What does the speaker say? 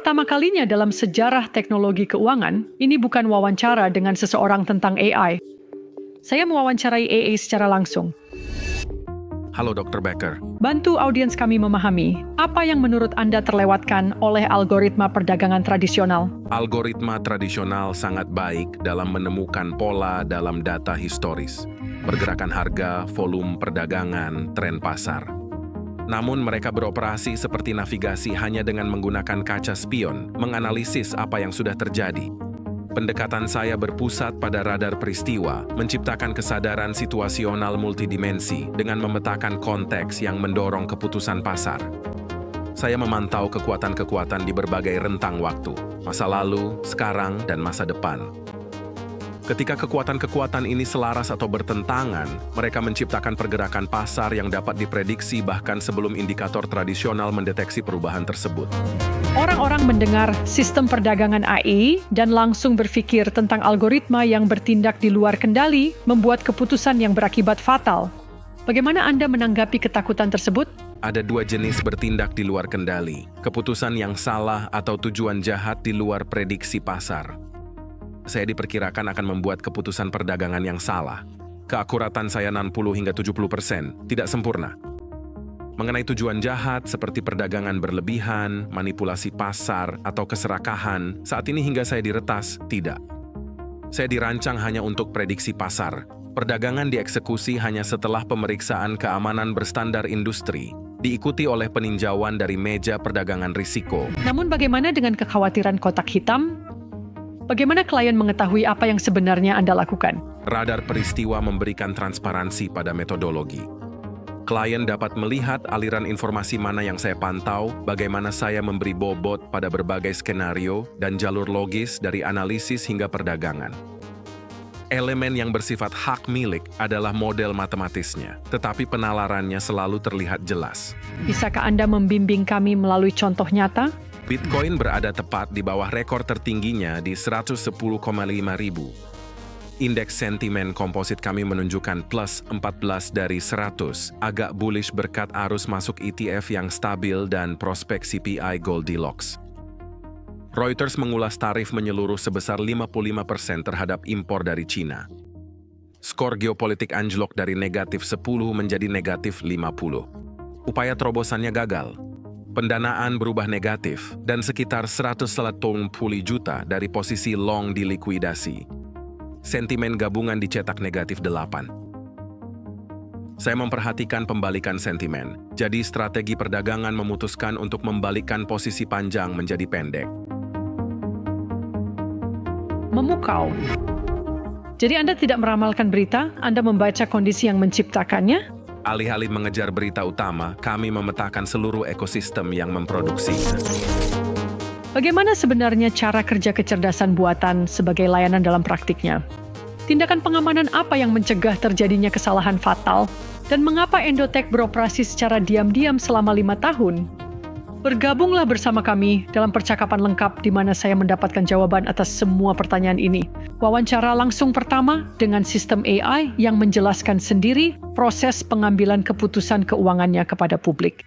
pertama kalinya dalam sejarah teknologi keuangan, ini bukan wawancara dengan seseorang tentang AI. Saya mewawancarai AI secara langsung. Halo Dr. Becker. Bantu audiens kami memahami apa yang menurut Anda terlewatkan oleh algoritma perdagangan tradisional. Algoritma tradisional sangat baik dalam menemukan pola dalam data historis, pergerakan harga, volume perdagangan, tren pasar. Namun mereka beroperasi seperti navigasi hanya dengan menggunakan kaca spion, menganalisis apa yang sudah terjadi. Pendekatan saya berpusat pada radar peristiwa, menciptakan kesadaran situasional multidimensi dengan memetakan konteks yang mendorong keputusan pasar. Saya memantau kekuatan-kekuatan di berbagai rentang waktu, masa lalu, sekarang, dan masa depan. Ketika kekuatan-kekuatan ini selaras atau bertentangan, mereka menciptakan pergerakan pasar yang dapat diprediksi bahkan sebelum indikator tradisional mendeteksi perubahan tersebut. Orang-orang mendengar sistem perdagangan AI dan langsung berpikir tentang algoritma yang bertindak di luar kendali, membuat keputusan yang berakibat fatal. Bagaimana Anda menanggapi ketakutan tersebut? Ada dua jenis bertindak di luar kendali, keputusan yang salah atau tujuan jahat di luar prediksi pasar. Saya diperkirakan akan membuat keputusan perdagangan yang salah. Keakuratan saya 60 hingga 70%, tidak sempurna. Mengenai tujuan jahat seperti perdagangan berlebihan, manipulasi pasar, atau keserakahan, saat ini hingga saya diretas, tidak. Saya dirancang hanya untuk prediksi pasar. Perdagangan dieksekusi hanya setelah pemeriksaan keamanan berstandar industri, diikuti oleh peninjauan dari meja perdagangan risiko. Namun bagaimana dengan kekhawatiran kotak hitam? Bagaimana klien mengetahui apa yang sebenarnya Anda lakukan? Radar peristiwa memberikan transparansi pada metodologi. Klien dapat melihat aliran informasi mana yang saya pantau, bagaimana saya memberi bobot pada berbagai skenario, dan jalur logis dari analisis hingga perdagangan. Elemen yang bersifat hak milik adalah model matematisnya, tetapi penalarannya selalu terlihat jelas. Bisakah Anda membimbing kami melalui contoh nyata? Bitcoin berada tepat di bawah rekor tertingginya di 110,5 ribu. Indeks sentimen komposit kami menunjukkan plus 14 dari 100, agak bullish berkat arus masuk ETF yang stabil dan prospek CPI Goldilocks. Reuters mengulas tarif menyeluruh sebesar 55% terhadap impor dari Cina. Skor geopolitik anjlok dari negatif 10 menjadi negatif 50. Upaya terobosannya gagal. Pendanaan berubah negatif, dan sekitar 180 juta dari posisi long dilikuidasi. Sentimen gabungan dicetak negatif 8. Saya memperhatikan pembalikan sentimen, jadi strategi perdagangan memutuskan untuk membalikkan posisi panjang menjadi pendek. Memukau. Jadi Anda tidak meramalkan berita, Anda membaca kondisi yang menciptakannya? Alih-alih mengejar berita utama, kami memetakan seluruh ekosistem yang memproduksi. Bagaimana sebenarnya cara kerja kecerdasan buatan sebagai layanan dalam praktiknya? Tindakan pengamanan apa yang mencegah terjadinya kesalahan fatal? Dan mengapa Endotech beroperasi secara diam-diam selama 5 tahun? Bergabunglah bersama kami dalam percakapan lengkap di mana saya mendapatkan jawaban atas semua pertanyaan ini. Wawancara langsung pertama dengan sistem AI yang menjelaskan sendiri proses pengambilan keputusan keuangannya kepada publik.